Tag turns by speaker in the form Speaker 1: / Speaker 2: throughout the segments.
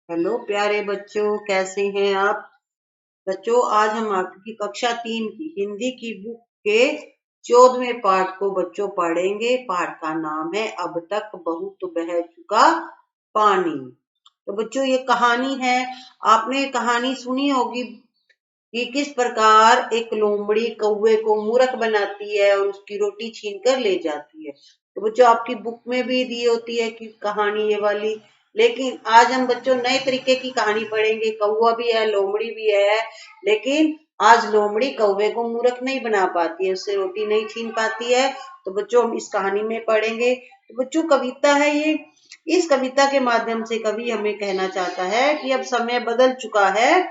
Speaker 1: Hello प्यारे बच्चों, कैसे हैं आप बच्चों। आज हम आपकी कक्षा 3 की हिंदी की बुक के 14वें पाठ को बच्चों पढ़ेंगे। पाठ का नाम है अब तक बहुत बह चुका पानी। तो बच्चों ये कहानी है, आपने कहानी सुनी होगी कि किस प्रकार एक लोमड़ी कौवे को मूर्ख बनाती है और उसकी रोटी छीन कर ले जाती है। तो बच्चों आपकी बुक में भी दी होती है कि कहानी ये वाली, लेकिन आज हम बच्चों नए तरीके की कहानी पढ़ेंगे। कौवा भी है, लोमड़ी भी है, लेकिन आज लोमड़ी कौवे को मूर्ख नहीं बना पाती है, उससे रोटी नहीं छीन पाती है। तो बच्चों हम इस कहानी में पढ़ेंगे। तो बच्चों कविता है ये। इस कविता के माध्यम से कवि हमें कहना चाहता है कि अब समय बदल चुका है,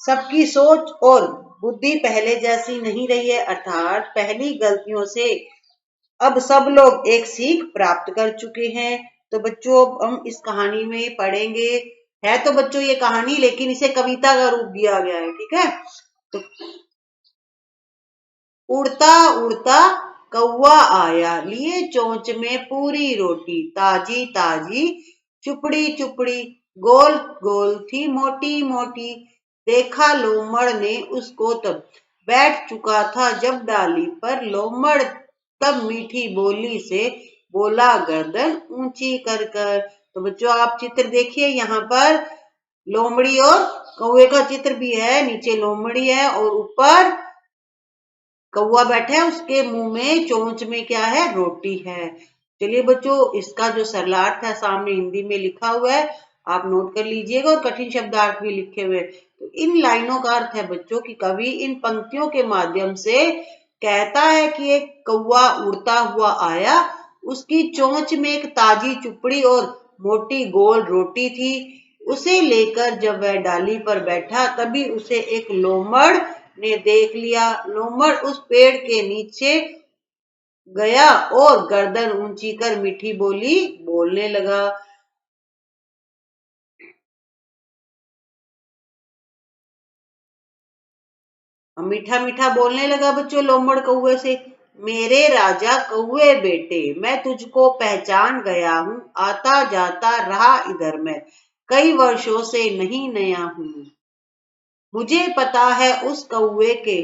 Speaker 1: सबकी सोच और बुद्धि पहले जैसी नहीं रही है, अर्थात पहली गलतियों से अब सब लोग एक सीख प्राप्त कर चुके हैं। तो बच्चों अब हम इस कहानी में पढ़ेंगे। है तो बच्चों ये कहानी, लेकिन इसे कविता का रूप दिया गया है, ठीक है। तो उड़ता उड़ता कौवा आया, लिए चोंच में पूरी रोटी, ताजी ताजी चुपड़ी चुपड़ी, गोल गोल थी मोटी मोटी। देखा लोमड़ ने उसको तब, बैठ चुका था जब डाली पर। लोमड़ तब मीठी बोली से बोला गर्दन ऊंची कर कर। तो बच्चों आप चित्र देखिए, यहाँ पर लोमड़ी और कौवे का चित्र भी है। नीचे लोमड़ी है और ऊपर कौवा बैठा है, उसके मुंह में चोंच में क्या है, रोटी है। चलिए बच्चों इसका जो सरलार्थ है सामने हिंदी में लिखा हुआ है, आप नोट कर लीजिएगा, और कठिन शब्दार्थ भी लिखे हुए। तो इन लाइनों का अर्थ है बच्चों कि कवि इन पंक्तियों के माध्यम से कहता है कि एक कौवा उड़ता हुआ आया, उसकी चोंच में एक ताजी चुपड़ी और मोटी गोल रोटी थी। उसे लेकर जब वह डाली पर बैठा, तभी उसे एक लोमड़ ने देख लिया। लोमड़ उस पेड़ के नीचे गया और गर्दन ऊंची कर मीठी बोली बोलने लगा। मीठा मीठा बोलने लगा बच्चों लोमड़ कौवे से, मेरे राजा कौवे बेटे, मैं तुझको पहचान गया हूँ, आता जाता रहा इधर मैं, कई वर्षों से नहीं नया हूँ। मुझे पता है उस कौवे के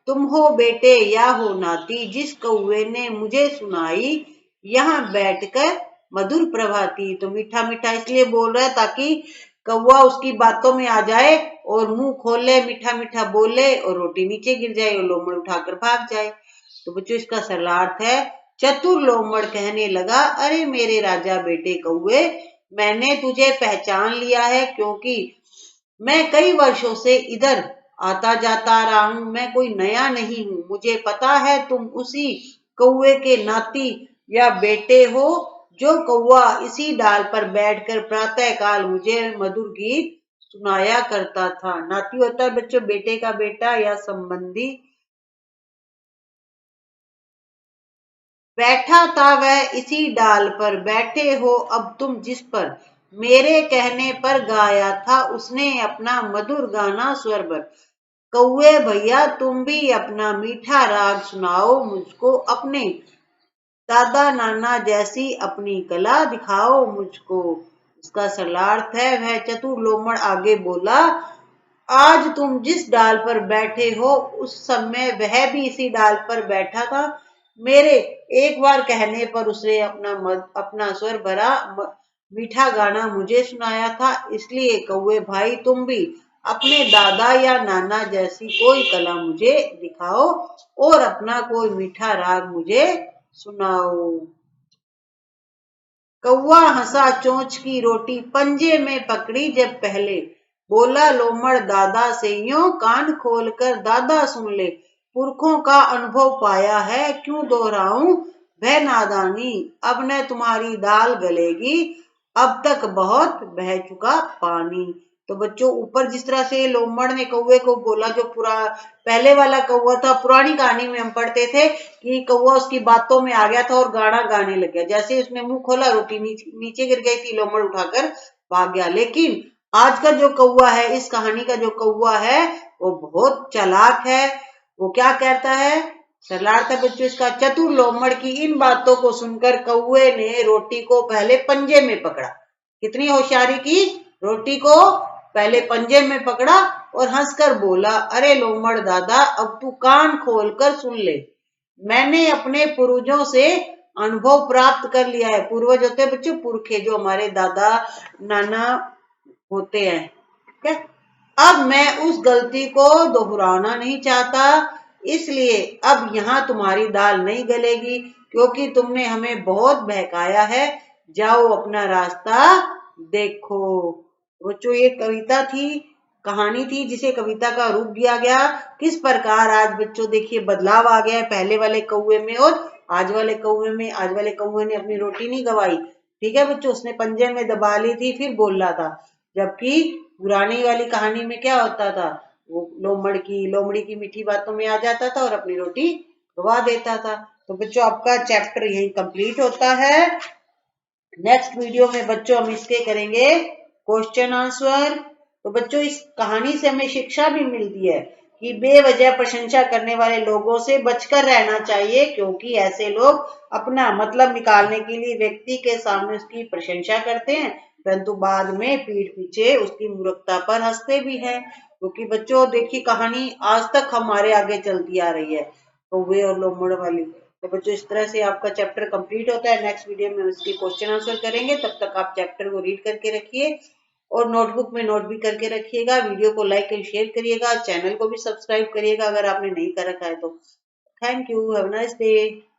Speaker 1: तुम हो बेटे या हो नाती, जिस कौवे ने मुझे सुनाई यहाँ बैठकर मधुर प्रभाती। तो मीठा मीठा इसलिए बोल रहा है ताकि कौवा उसकी बातों में आ जाए और मुंह खोले, मीठा मीठा बोले और रोटी नीचे गिर जाए और लोमड़ उठाकर भाग जाए। तो बच्चों इसका सरलार्थ है, चतुर लोमड़ कहने लगा, अरे मेरे राजा बेटे कौवे, मैंने तुझे पहचान लिया है, क्योंकि मैं कई वर्षों से इधर आता जाता रहा हूं, मैं कोई नया नहीं हूं। मुझे पता है तुम उसी कौवे के नाती या बेटे हो, जो कौवा इसी डाल पर बैठकर प्रातः काल मुझे मधुर गीत सुनाया करता था। नाती होता है बच्चों बेटे का बेटा या संबंधी। बैठा था वह इसी डाल पर, बैठे हो अब तुम जिस पर, मेरे कहने पर गाया था उसने अपना मधुर गाना स्वर भर। कौवे भैया तुम भी अपना मीठा राग सुनाओ मुझको, अपने दादा नाना जैसी अपनी कला दिखाओ मुझको। इसका सरलार्थ है, वह चतुर लोमड़ आगे बोला, आज तुम जिस डाल पर बैठे हो उस समय वह भी इसी डाल पर बैठा था। मेरे एक बार कहने पर उसने अपना स्वर भरा मीठा गाना मुझे सुनाया था। इसलिए कौवे भाई तुम भी अपने दादा या नाना जैसी कोई कला मुझे दिखाओ और अपना कोई मीठा राग मुझे सुनाओ। कौवा हंसा चोंच की रोटी पंजे में पकड़ी जब पहले, बोला लोमड़ दादा से यूं, कान खोलकर दादा सुन ले, पुरखों का अनुभव पाया है, क्यों दोहराऊं वह नादानी, अब न तुम्हारी दाल गलेगी, अब तक बहुत बह चुका पानी। तो बच्चों ऊपर जिस तरह से लोमड़ ने कौवे को बोला, जो पहले वाला कौवा था, पुरानी कहानी में हम पढ़ते थे कि कौवा उसकी बातों में आ गया था और गाना गाने लग गया। जैसे उसने मुंह खोला रोटी नीचे गिर गई थी, लोमड़ उठाकर भाग गया। लेकिन आज का जो कौवा है, इस कहानी का जो कौवा है वो बहुत चालाक है। वो क्या कहता है, सरलार्थ है बच्चों इसका, चतुर लोमड़ की इन बातों को सुनकर कौवे ने रोटी को पहले पंजे में पकड़ा। कितनी होशियारी की, रोटी को पहले पंजे में पकड़ा और हंसकर बोला, अरे लोमड़ दादा, अब तू कान खोलकर सुन ले। मैंने अपने पूर्वजों से अनुभव प्राप्त कर लिया है। पूर्वज होते हैं बच्चों, पुरखे, जो हमारे दादा नाना होते हैं, ठीक है। अब मैं उस गलती को दोहराना नहीं चाहता, इसलिए अब यहाँ तुम्हारी दाल नहीं गलेगी, क्योंकि तुमने हमें बहुत बहकाया है। जाओ अपना रास्ता देखो। बच्चों ये कविता थी, कहानी थी, जिसे कविता का रूप दिया गया। किस प्रकार आज बच्चों देखिए बदलाव आ गया है पहले वाले कौवे में और आज वाले कौवे में। आज वाले कौवे ने अपनी रोटी नहीं गवाई, ठीक है बच्चों, उसने पंजे में दबा ली थी, फिर बोल रहा था। जबकि पुरानी वाली कहानी में क्या होता था, वो लोमड़ी की मीठी बातों में आ जाता था और अपनी रोटी गवा देता था। तो बच्चों आपका चैप्टर यही कंप्लीट होता है। नेक्स्ट वीडियो में बच्चों हम इसके करेंगे क्वेश्चन आंसर। तो बच्चों इस कहानी से हमें शिक्षा भी मिलती है कि बेवजह प्रशंसा करने वाले लोगों से बचकर रहना चाहिए, क्योंकि ऐसे लोग अपना मतलब निकालने के लिए व्यक्ति के सामने उसकी प्रशंसा करते हैं, परंतु बाद में पीठ पीछे उसकी मूर्खता पर हंसते भी हैं। क्योंकि बच्चों देखिए कहानी आज तक हमारे आगे चलती आ रही है, कौवे और लोमड़ वाली। तो बच्चों इस तरह से आपका चैप्टर कंप्लीट होता है। नेक्स्ट वीडियो में इसकी क्वेश्चन आंसर करेंगे, तब तक आप चैप्टर को रीड करके रखिए और नोटबुक में नोट भी करके रखिएगा। वीडियो को लाइक एंड शेयर करिएगा, चैनल को भी सब्सक्राइब करिएगा अगर आपने नहीं कर रखा है तो। Thank you, have a nice day.